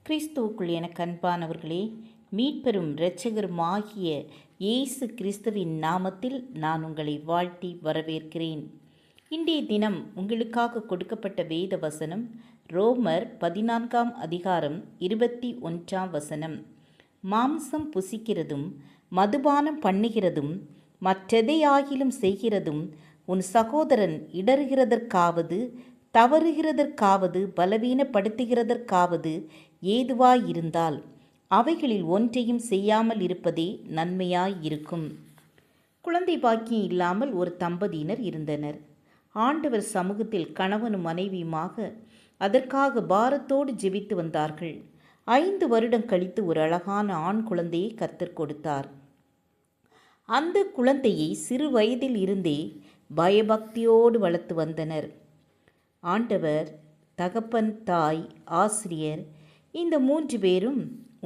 கிறிஸ்துவுக்குள் எனக்கு அன்பானவர்களே, மீட்பெரும் இரட்சகரும் ஆகிய இயேசு கிறிஸ்துவின் நாமத்தில் நான் உங்களை வாழ்த்தி வரவேற்கிறேன். இன்றைய தினம் உங்களுக்காக கொடுக்கப்பட்ட வேத வசனம் ரோமர் 14 அதிகாரம் 21 மாம்சம் புசிக்கிறதும் மதுபானம் பண்ணுகிறதும் மற்றெதையாகிலும் செய்கிறதும் உன் சகோதரன் இடறுகிறதற்காவது தவறுகிறதற்காவது பலவீனப்படுத்துகிறதற்காவது ஏதுவாயிருந்தால் அவைகளில் ஒன்றையும் செய்யாமல் இருப்பதே நன்மையாயிருக்கும். குழந்தை பாக்கியம் இல்லாமல் ஒரு தம்பதியினர் இருந்தனர். ஆண்டவர் சமூகத்தில் கணவனும் மனைவியுமாக அதற்காக பாரத்தோடு ஜெபித்து வந்தார்கள். 5 வருடம் கழித்து ஒரு அழகான ஆண் குழந்தையை கர்த்தர் கொடுத்தார். அந்த குழந்தையை சிறு வயதில் இருந்தே பயபக்தியோடு வளர்த்து வந்தனர். ஆண்டவர், தகப்பன், தாய், ஆசிரியர் இந்த 3 பேரும்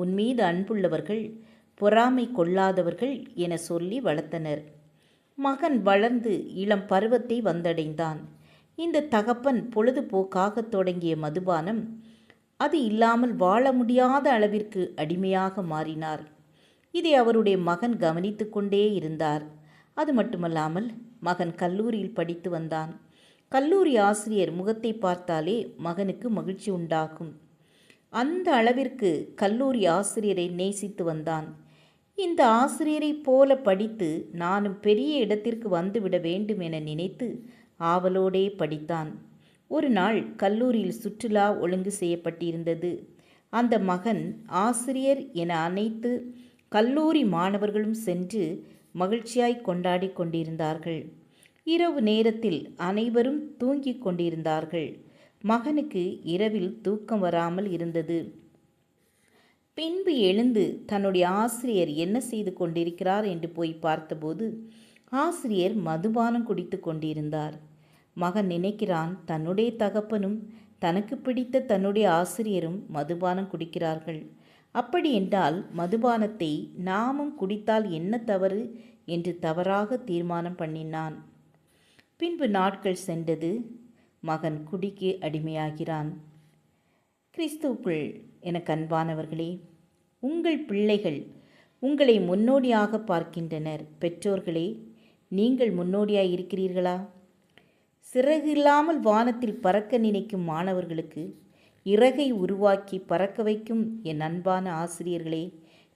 உன் மீது அன்புள்ளவர்கள், பொறாமை கொள்ளாதவர்கள் என சொல்லி வளர்த்தனர். மகன் வளர்ந்து இளம் பருவத்தை வந்தடைந்தான். இந்த தகப்பன் பொழுதுபோக்காக தொடங்கிய மதுபானம் அது இல்லாமல் வாழ முடியாத அளவிற்கு அடிமையாக மாறினார். இதை அவருடைய மகன் கவனித்து கொண்டே இருந்தார். அது மட்டுமல்லாமல் மகன் கல்லூரியில் படித்து வந்தான். கல்லூரி ஆசிரியர் முகத்தை பார்த்தாலே மகனுக்கு மகிழ்ச்சி உண்டாகும். அந்த அளவிற்கு கல்லூரி ஆசிரியரை நேசித்து வந்தான். இந்த ஆசிரியரைப் போல படித்து நானும் பெரிய இடத்திற்கு வந்துவிட வேண்டும் என நினைத்து ஆவலோடே படித்தான். ஒரு நாள் கல்லூரியில் சுற்றுலா ஒழுங்கு செய்யப்பட்டிருந்தது. அந்த மகன் ஆசிரியர் என அனைத்து கல்லூரி மாணவர்களும் சென்று மகிழ்ச்சியாய் கொண்டாடி கொண்டிருந்தார்கள். இரவு நேரத்தில் அனைவரும் தூங்கிக் கொண்டிருந்தார்கள். மகனுக்கு இரவில் தூக்கம் வராமல் இருந்தது. பின்பு எழுந்து தன்னுடைய ஆசிரியர் என்ன செய்து கொண்டிருக்கிறார் என்று போய் பார்த்தபோது ஆசிரியர் மதுபானம் குடித்து கொண்டிருந்தார். மகன் நினைக்கிறான், தன்னுடைய தகப்பனும் தனக்கு பிடித்த தன்னுடைய ஆசிரியரும் மதுபானம் குடிக்கிறார்கள். அப்படி என்றால் மதுபானத்தை நாமும் குடித்தால் என்ன தவறு என்று தவறாக தீர்மானம் பண்ணினான். பின்பு நாட்கள் சென்றது. மகன் குடிக்கு அடிமையாகிறான். கிறிஸ்துவுக்குள் எனக்கு அன்பானவர்களே, உங்கள் பிள்ளைகள் உங்களை முன்னோடியாக பார்க்கின்றனர். பெற்றோர்களே, நீங்கள் முன்னோடியாக இருக்கிறீர்களா? சிறகு இல்லாமல் வானத்தில் பறக்க நினைக்கும் மாணவர்களுக்கு இறகை உருவாக்கி பறக்க வைக்கும் என் அன்பான ஆசிரியர்களே,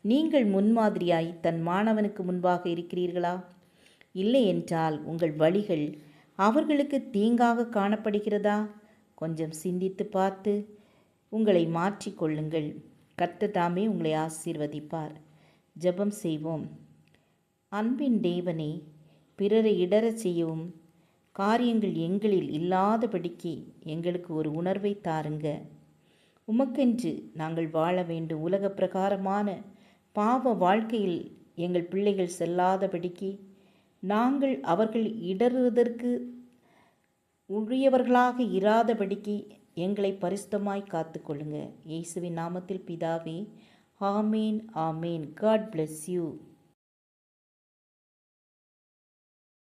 நீங்கள் முன்மாதிரியாய் தன் மாணவனுக்கு முன்பாக இருக்கிறீர்களா? இல்லை என்றால் உங்கள் வழிகள் அவர்களுக்கு தீங்காக காணப்படுகிறதா? கொஞ்சம் சிந்தித்து பார்த்து உங்களை மாற்றிக்கொள்ளுங்கள். கர்த்தர் தாமே உங்களை ஆசீர்வதிப்பார். ஜெபம் செய்வோம். அன்பின் தேவனே, பிறரை இடறச் செய்யவும் காரியங்கள் எங்களில் இல்லாதபடிக்கு எங்களுக்கு ஒரு உணர்வை தாருங்க. உமக்கென்று நாங்கள் வாழ வேண்டும். உலக பிரகாரமான பாவ வாழ்க்கையில் எங்கள் பிள்ளைகள் செல்லாதபடிக்கு நாங்கள் அவர்கள் இடறுவதற்கு உரியவர்களாக இராதபடிக்கு எங்களை பரிசுத்தமாய் காத்துக்கொள்ளுங்க. இயேசுவின் நாமத்தில் பிதாவே, ஆமேன், ஆமேன். God bless you.